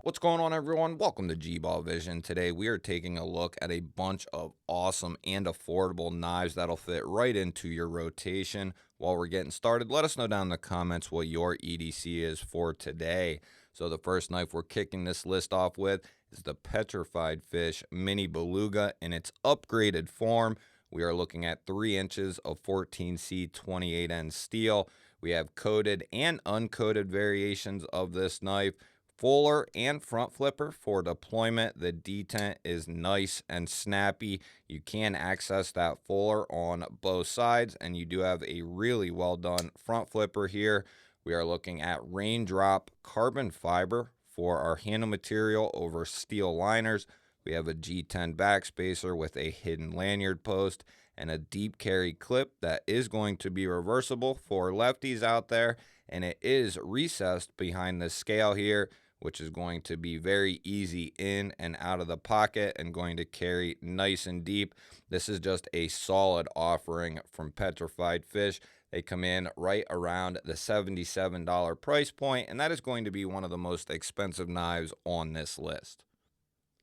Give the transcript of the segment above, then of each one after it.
What's going on, everyone? Welcome to G-Ball Vision. Today we are taking a look at a bunch of awesome and affordable knives that'll fit right into your rotation. While we're getting started, let us know down in the comments what your EDC is for today. So the first knife we're kicking this list off with is the Petrified Fish Mini Beluga in its upgraded form. We are looking at 3 inches of 14C 28N steel. We have coated and uncoated variations of this knife. Fuller and front flipper for deployment. The detent is nice and snappy. You can access that fuller on both sides, and you do have a really well done front flipper here. We are looking at raindrop carbon fiber for our handle material over steel liners. We have a G10 backspacer with a hidden lanyard post and a deep carry clip that is going to be reversible for lefties out there, and it is recessed behind the scale here, which is going to be very easy in and out of the pocket and going to carry nice and deep. This is just a solid offering from Petrified Fish. They come in right around the $77 price point, and that is going to be one of the most expensive knives on this list.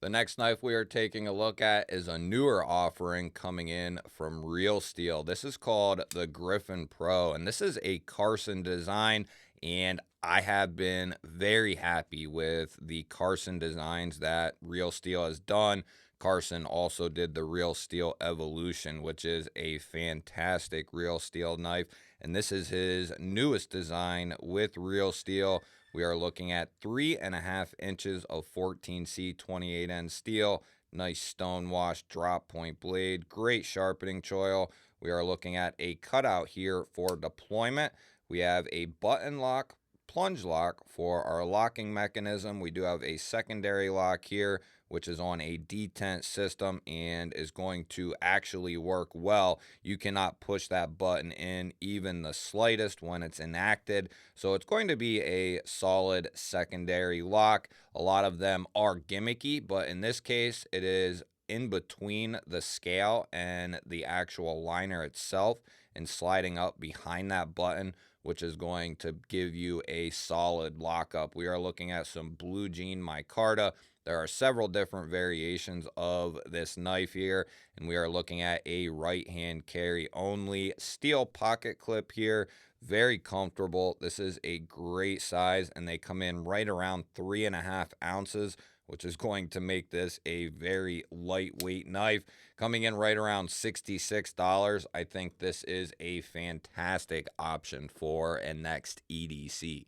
The next knife we are taking a look at is a newer offering coming in from Real Steel. This is called the Griffin Pro, and this is a Carson design, and I have been very happy with the Carson designs that Real Steel has done. Carson also did the Real Steel Evolution, which is a fantastic Real Steel knife, and this is his newest design with Real Steel. We are looking at 3.5 inches of 14C 28N steel, nice stone wash drop point blade, great sharpening choil. We are looking at a cutout here for deployment. We have a button lock, plunge lock for our locking mechanism. We do have a secondary lock here, which is on a detent system and is going to actually work well. You cannot push that button in even the slightest when it's enacted. So it's going to be a solid secondary lock. A lot of them are gimmicky, but in this case, it is in between the scale and the actual liner itself and sliding up behind that button, which is going to give you a solid lockup. We are looking at some blue jean micarta. There are several different variations of this knife here, and we are looking at a right hand carry only steel pocket clip here. Very comfortable. This is a great size, and they come in right around 3.5 ounces, which is going to make this a very lightweight knife. Coming in right around $66, I think this is a fantastic option for a next EDC.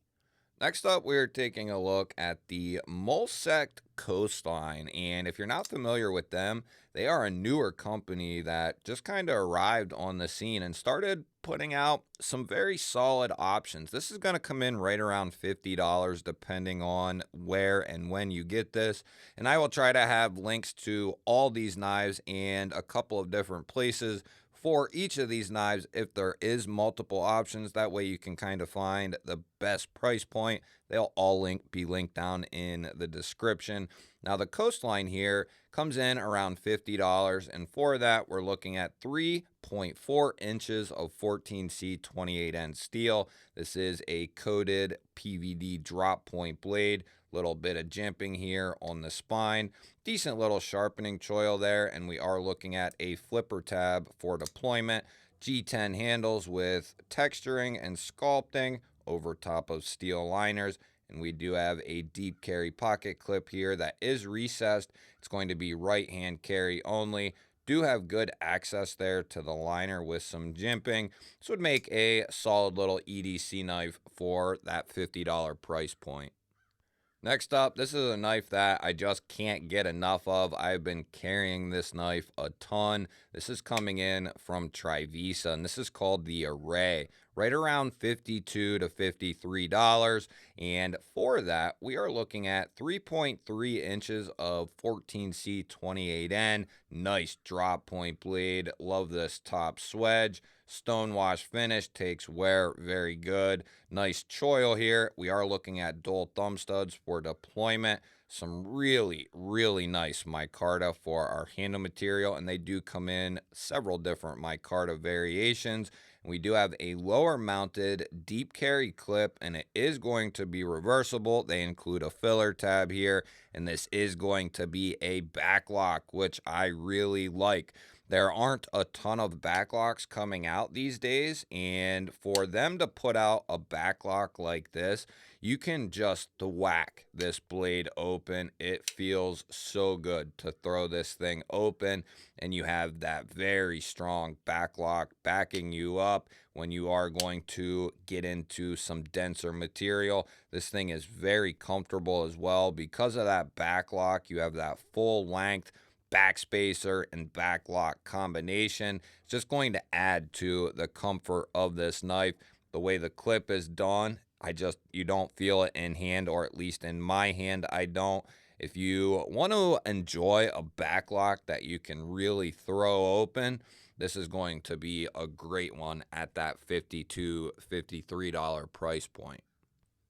Next up, we're taking a look at the Molsect Coastline, and if you're not familiar with them, they are a newer company that just kind of arrived on the scene and started putting out some very solid options. This is going to come in right around $50 depending on where and when you get this, and I will try to have links to all these knives and a couple of different places for each of these knives if there is multiple options. That way you can kind of find the best price point. They'll all be linked down in the description. Now the Coastline here comes in around $50, and for that we're looking at 3.4 inches of 14C 28N steel. This is a coated PVD drop point blade. Little bit of jimping here on the spine, decent little sharpening choil there, and we are looking at a flipper tab for deployment. G10 handles with texturing and sculpting over top of steel liners, and we do have a deep carry pocket clip here that is recessed. It's going to be right hand carry only. Do have good access there to the liner with some jimping. This would make a solid little EDC knife for that $50 price point. Next up, this is a knife that I just can't get enough of. I've been carrying this knife a ton. This is coming in from Trivisa, and this is called the Array, right around $52 to $53. And for that, we are looking at 3.3 inches of 14C 28N. Nice drop point blade. Love this top swedge. Stonewash finish, takes wear very good. Nice choil here. We are looking at dual thumb studs for deployment. Some really, really nice micarta for our handle material, and they do come in several different micarta variations. And we do have a lower mounted deep carry clip, and it is going to be reversible. They include a filler tab here, and this is going to be a backlock, which I really like. There aren't a ton of backlocks coming out these days, and for them to put out a backlock like this, you can just whack this blade open. It feels so good to throw this thing open, and you have that very strong backlock backing you up when you are going to get into some denser material. This thing is very comfortable as well. Because of that backlock, you have that full length backspacer and backlock combination. It's just going to add to the comfort of this knife. The way the clip is done, you don't feel it in hand, or at least in my hand, I don't. If you want to enjoy a backlock that you can really throw open, this is going to be a great one at that $50 to $53 price point.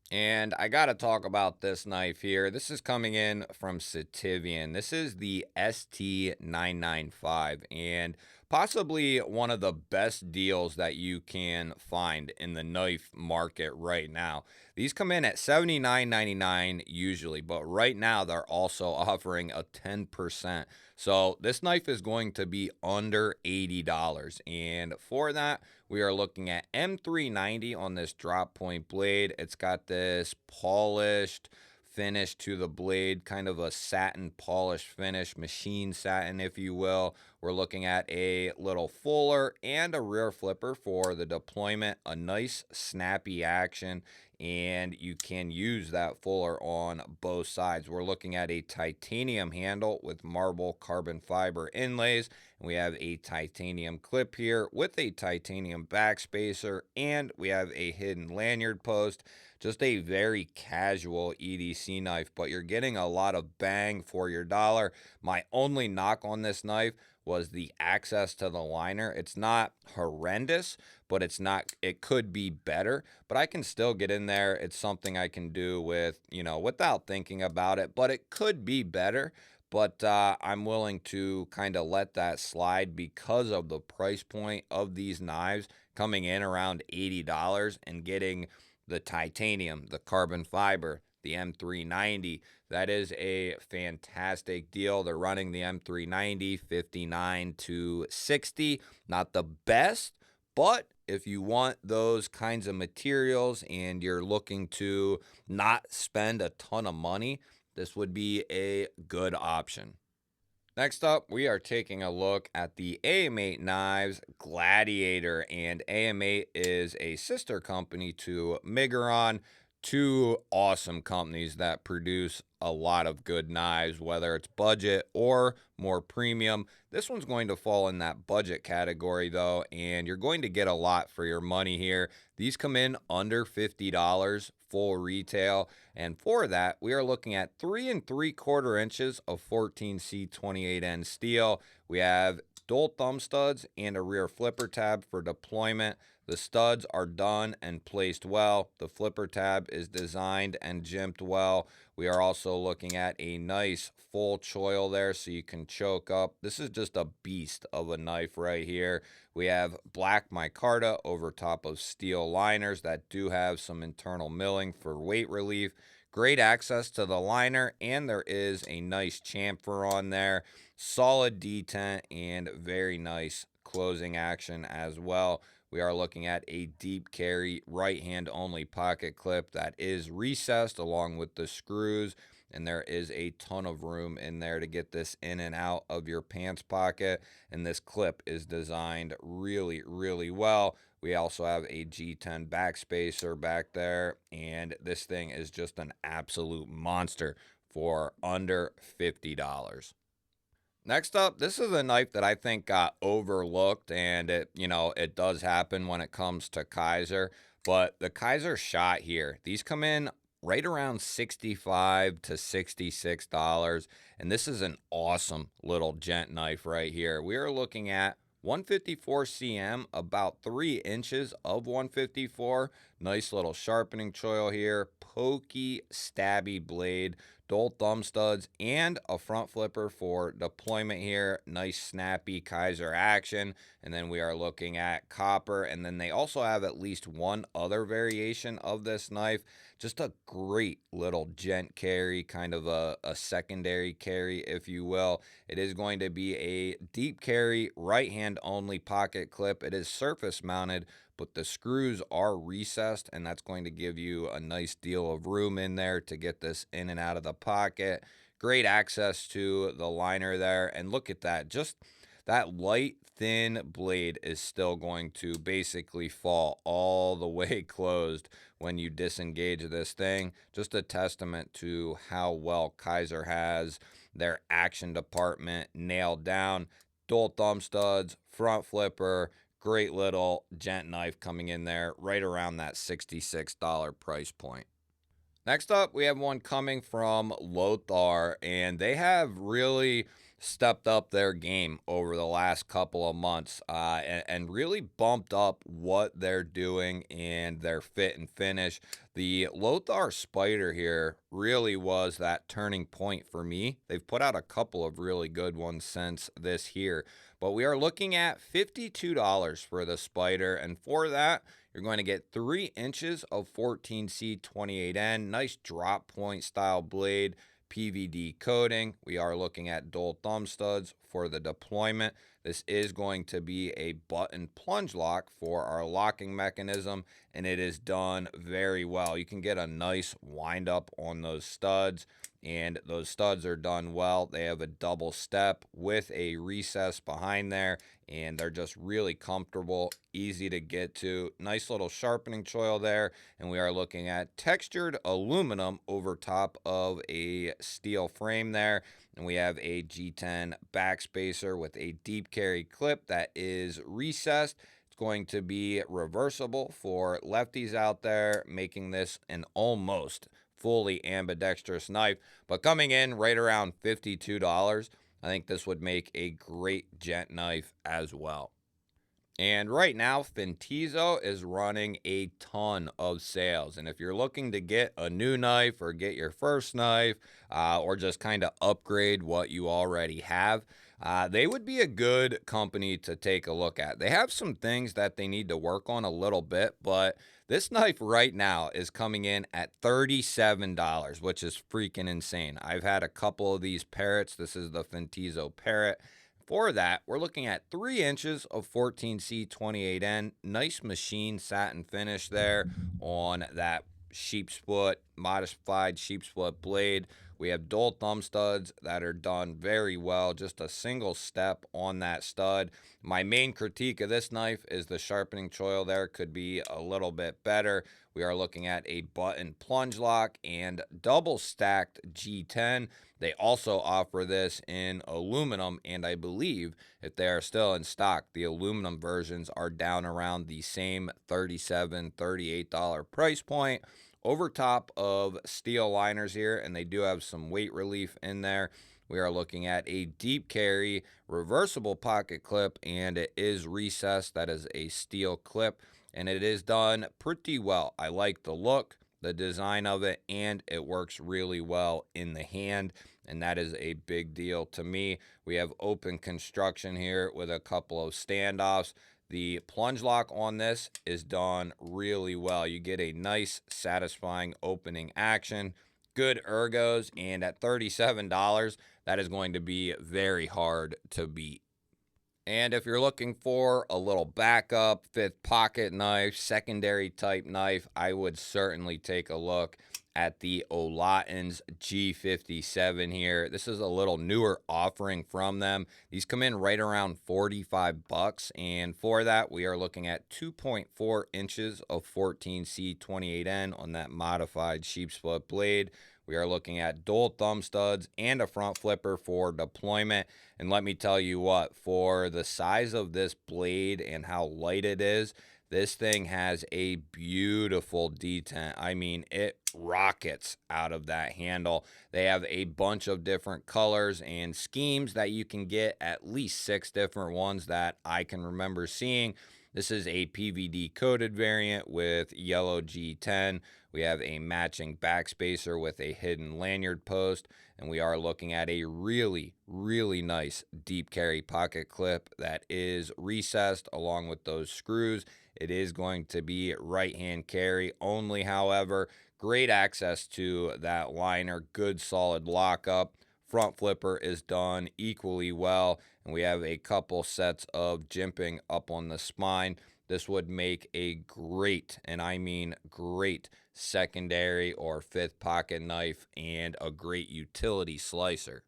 And I got to talk about this knife here. This is coming in from Sativian. This is the ST995, and possibly one of the best deals that you can find in the knife market right now. These come in at $79.99 usually, but right now they're also offering a 10%. So this knife is going to be under $80. And for that, we are looking at M390 on this drop point blade. It's got this polished finish to the blade, kind of a satin polish finish, machine satin, if you will. We're looking at a little fuller and a rear flipper for the deployment, a nice snappy action, and you can use that fuller on both sides. We're looking at a titanium handle with marble carbon fiber inlays, and we have a titanium clip here with a titanium backspacer, and we have a hidden lanyard post. Just a very casual EDC knife, but you're getting a lot of bang for your dollar. My only knock on this knife was the access to the liner. It's not horrendous, but it could be better, but I can still get in there. It's something I can do without thinking about it, but it could be better. But I'm willing to kind of let that slide because of the price point of these knives coming in around $80 and getting the titanium, the carbon fiber, the M390. That is a fantastic deal. They're running the M390 59 to 60. Not the best, but if you want those kinds of materials and you're looking to not spend a ton of money, this would be a good option. Next up, we are taking a look at the AM8 knives Gladiator, and AM8 is a sister company to Miguron, two awesome companies that produce a lot of good knives, whether it's budget or more premium. This one's going to fall in that budget category though, and you're going to get a lot for your money here. These come in under $50 full retail, and for that we are looking at 3 3/4 inches of 14C28N steel. We have dual thumb studs and a rear flipper tab for deployment. The studs are done and placed well. The flipper tab is designed and jimped well. We are also looking at a nice full choil there so you can choke up. This is just a beast of a knife right here. We have black micarta over top of steel liners that do have some internal milling for weight relief. Great access to the liner, and there is a nice chamfer on there. Solid detent and very nice closing action as well. We are looking at a deep carry right hand only pocket clip that is recessed along with the screws, and there is a ton of room in there to get this in and out of your pants pocket, and this clip is designed really, really well. We also have a G10 backspacer back there, and this thing is just an absolute monster for under $50. Next up, this is a knife that I think got overlooked, and it does happen when it comes to Kaiser, but the Kaiser shot here, these come in right around $65 to $66, and this is an awesome little gent knife right here. We are looking at 154 cm, about 3 inches of 154. Nice little sharpening choil here, pokey, stabby blade, dual thumb studs, and a front flipper for deployment here. Nice snappy Kaiser action. And then we are looking at copper. And then they also have at least one other variation of this knife. Just a great little gent carry, kind of a secondary carry, if you will. It is going to be a deep carry, right hand only pocket clip. It is surface mounted, but the screws are recessed, and that's going to give you a nice deal of room in there to get this in and out of the pocket. Great access to the liner there, and look at that. Just that light, thin blade is still going to basically fall all the way closed when you disengage this thing. Just a testament to how well Kaiser has their action department nailed down. Dual thumb studs, front flipper, great little gent knife coming in there right around that $66 price point. Next up, we have one coming from Lothar, and they have really stepped up their game over the last couple of months and really bumped up what they're doing and their fit and finish. The Lothar Spider here really was that turning point for me. They've put out a couple of really good ones since this here, but we are looking at $52 for the Spider, and for that, you're going to get 3 inches of 14C28N, nice drop point style blade, PVD coating. We are looking at dual thumb studs for the deployment. This is going to be a button plunge lock for our locking mechanism, and it is done very well. You can get a nice wind up on those studs, and those studs are done well. They have a double step with a recess behind there, and they're just really comfortable, easy to get to. Nice little sharpening choil there, and we are looking at textured aluminum over top of a steel frame there. And we have a G10 backspacer with a deep carry clip that is recessed. It's going to be reversible for lefties out there, making this an almost fully ambidextrous knife. But coming in right around $52, I think this would make a great gent knife as well. And right now, Fintizo is running a ton of sales. And if you're looking to get a new knife or get your first knife or just kind of upgrade what you already have, they would be a good company to take a look at. They have some things that they need to work on a little bit, but this knife right now is coming in at $37, which is freaking insane. I've had a couple of these parrots. This is the Fintizo Parrot. For that, we're looking at 3 inches of 14C28N. Nice machine satin finish there on that sheepsplit, modified sheepsplit blade. We have dual thumb studs that are done very well, just a single step on that stud. My main critique of this knife is the sharpening choil there could be a little bit better. We are looking at a button plunge lock and double stacked G10. They also offer this in aluminum, and I believe if they are still in stock, the aluminum versions are down around the same $37, $38 price point over top of steel liners here, and they do have some weight relief in there. We are looking at a deep carry reversible pocket clip, and it is recessed. That is a steel clip, and it is done pretty well. I like the look, the design of it, and it works really well in the hand, and that is a big deal to me. We have open construction here with a couple of standoffs. The plunge lock on this is done really well. You get a nice, satisfying opening action, good ergos, and at $37, that is going to be very hard to beat. And if you're looking for a little backup, fifth pocket knife, secondary type knife, I would certainly take a look at the Olatin's G57 here. This is a little newer offering from them. These come in right around $45, and for that, we are looking at 2.4 inches of 14C28N on that modified sheepsplit blade. We are looking at dual thumb studs and a front flipper for deployment. And let me tell you what, for the size of this blade and how light it is, This thing has a beautiful detent. I mean, it rockets out of that handle. They have a bunch of different colors and schemes that you can get, at least 6 different ones that I can remember seeing. This is a PVD coated variant with yellow G10. We have a matching backspacer with a hidden lanyard post, and we are looking at a really, really nice deep carry pocket clip that is recessed along with those screws. It is going to be right hand carry only, however. Great access to that liner, good solid lockup. Front flipper is done equally well, and we have a couple sets of jimping up on the spine. This would make a great, and I mean great, secondary or fifth pocket knife and a great utility slicer.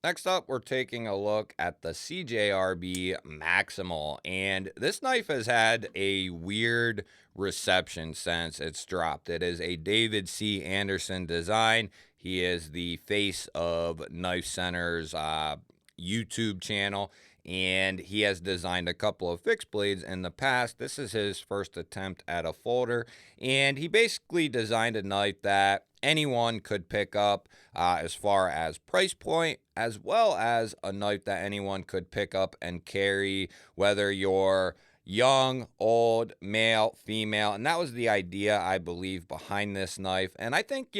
Next up, we're taking a look at the CJRB Maximal, and this knife has had a weird reception since it's dropped. It is a David C. Anderson design. He is the face of Knife Center's YouTube channel, and he has designed a couple of fixed blades in the past. This is his first attempt at a folder, and he basically designed a knife that anyone could pick up as far as price point, as well as a knife that anyone could pick up and carry, whether you're young, old, male, female. And that was the idea, I believe, behind this knife. And I think,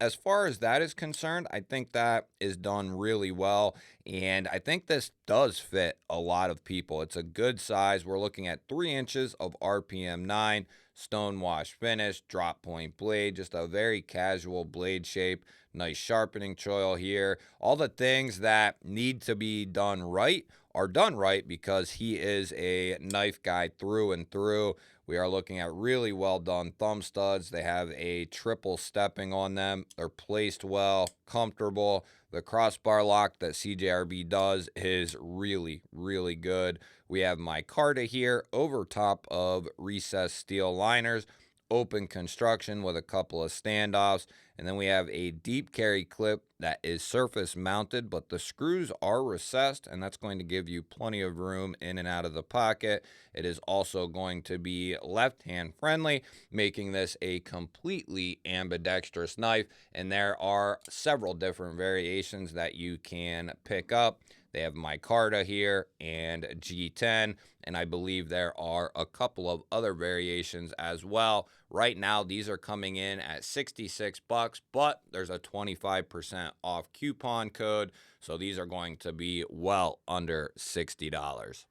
as far as that is concerned, I think that is done really well. And I think this does fit a lot of people. It's a good size. We're looking at 3 inches of RPM 9, stone wash finish, drop point blade, just a very casual blade shape. Nice sharpening choil here. All the things that need to be done right are done right because he is a knife guy through and through. We are looking at really well done thumb studs. They have a triple stepping on them. They're placed well, comfortable. The crossbar lock that CJRB does is really, really good. We have micarta here over top of recessed steel liners, open construction with a couple of standoffs. And then we have a deep carry clip that is surface mounted, but the screws are recessed, and that's going to give you plenty of room in and out of the pocket. It is also going to be left-hand friendly, making this a completely ambidextrous knife, and there are several different variations that you can pick up. They have micarta here and G10, and I believe there are a couple of other variations as well. Right now, these are coming in at $66, but there's a 25% off coupon code, so these are going to be well under $60.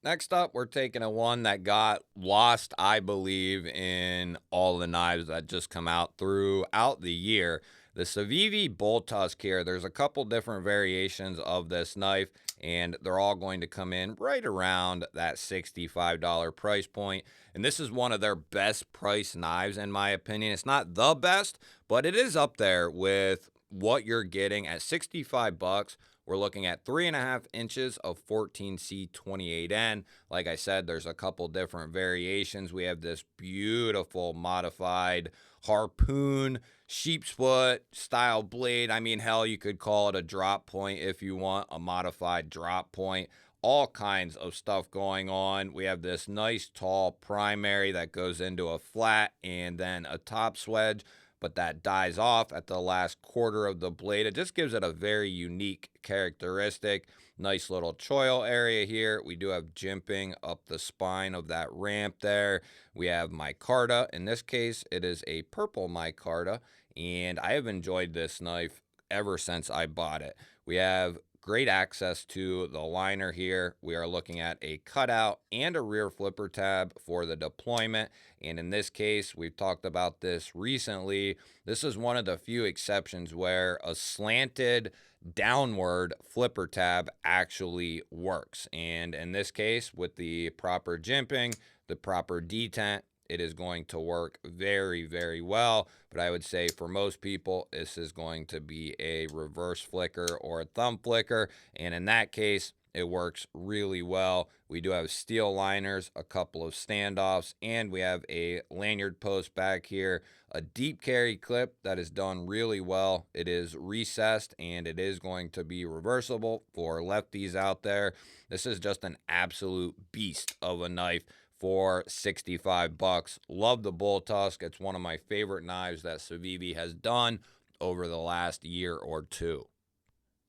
Next up, we're taking a one that got lost, I believe, in all the knives that just come out throughout the year. The Civivi Bull Tusk here, there's a couple different variations of this knife, and they're all going to come in right around that $65 price point. And this is one of their best price knives, in my opinion. It's not the best, but it is up there with what you're getting at 65 bucks. We're looking at 3.5 inches of 14C28N. Like I said, there's a couple different variations. We have this beautiful modified harpoon sheep's foot style blade. I mean, hell, you could call it a drop point if you want, a modified drop point. All kinds of stuff going on. We have this nice tall primary that goes into a flat and then a top swedge, but that dies off at the last quarter of the blade. It just gives it a very unique characteristic. Nice little choil area here. We do have jimping up the spine of that ramp there. We have micarta. In this case, it is a purple micarta, and I have enjoyed this knife ever since I bought it. We have great access to the liner here. We are looking at a cutout and a rear flipper tab for the deployment. And in this case, we've talked about this recently. This is one of the few exceptions where a slanted downward flipper tab actually works. And in this case, with the proper jimping, the proper detent, it is going to work very, very well. But I would say for most people, this is going to be a reverse flicker or a thumb flicker. And in that case, It works really well. We do have steel liners, a couple of standoffs, and we have a lanyard post back here, a deep carry clip that is done really well. It is recessed and it is going to be reversible for lefties out there. This is just an absolute beast of a knife for 65 bucks. Love the bull tusk. It's one of my favorite knives that Civivi has done over the last year or two.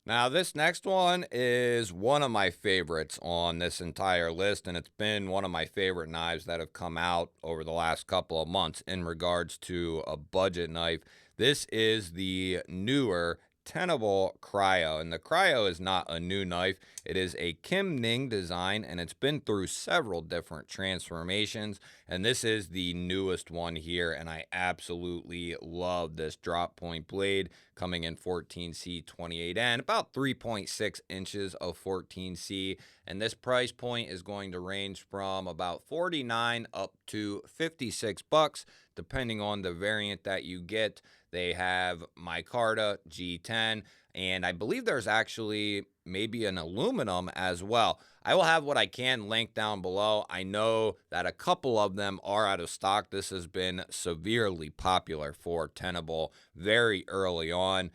Now, this next one is one of my favorites on this entire list, and it's been one of my favorite knives that have come out over the last couple of months in regards to a budget knife. This is the newer Tenable Cryo, and the Cryo is not a new knife. It is a Kim Ning design, and it's been through several different transformations, and this is the newest one here, and I absolutely love this drop point blade coming in 14C 28N, about 3.6 inches of 14C, and this price point is going to range from about 49 up to 56 bucks, depending on the variant that you get. They have micarta G10, and I believe there's actually maybe an aluminum as well. I will have what I can link down below. I know that a couple of them are out of stock. This has been severely popular for Tenable very early on.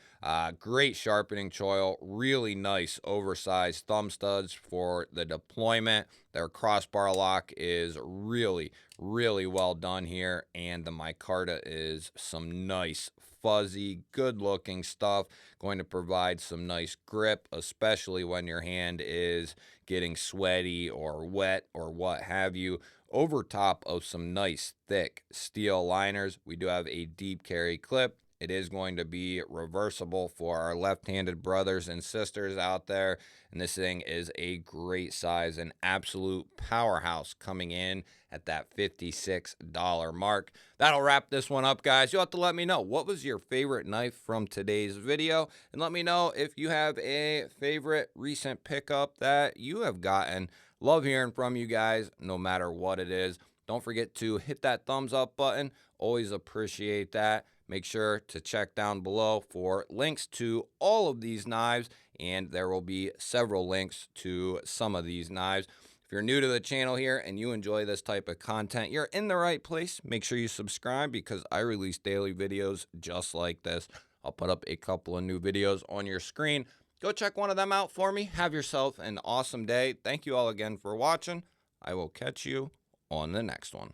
Great sharpening choil, really nice oversized thumb studs for the deployment. Their crossbar lock is really well done here, and the micarta is some nice fuzzy, good looking stuff, going to provide some nice grip, especially when your hand is getting sweaty or wet or what have you, over top of some nice thick steel liners. We do have a deep carry clip. It is going to be reversible for our left-handed brothers and sisters out there, and this thing is a great size, an absolute powerhouse coming in at that $56 mark. That'll wrap this one up, guys. You'll have to let me know what was your favorite knife from today's video, and let me know if you have a favorite recent pickup that you have gotten. Love hearing from you guys, no matter what it is. Don't forget to hit that thumbs up button. Always appreciate that. Make sure to check down below for links to all of these knives, and there will be several links to some of these knives. If you're new to the channel here and you enjoy this type of content, you're in the right place. Make sure you subscribe because I release daily videos just like this. I'll put up a couple of new videos on your screen. Go check one of them out for me. Have yourself an awesome day. Thank you all again for watching. I will catch you on the next one.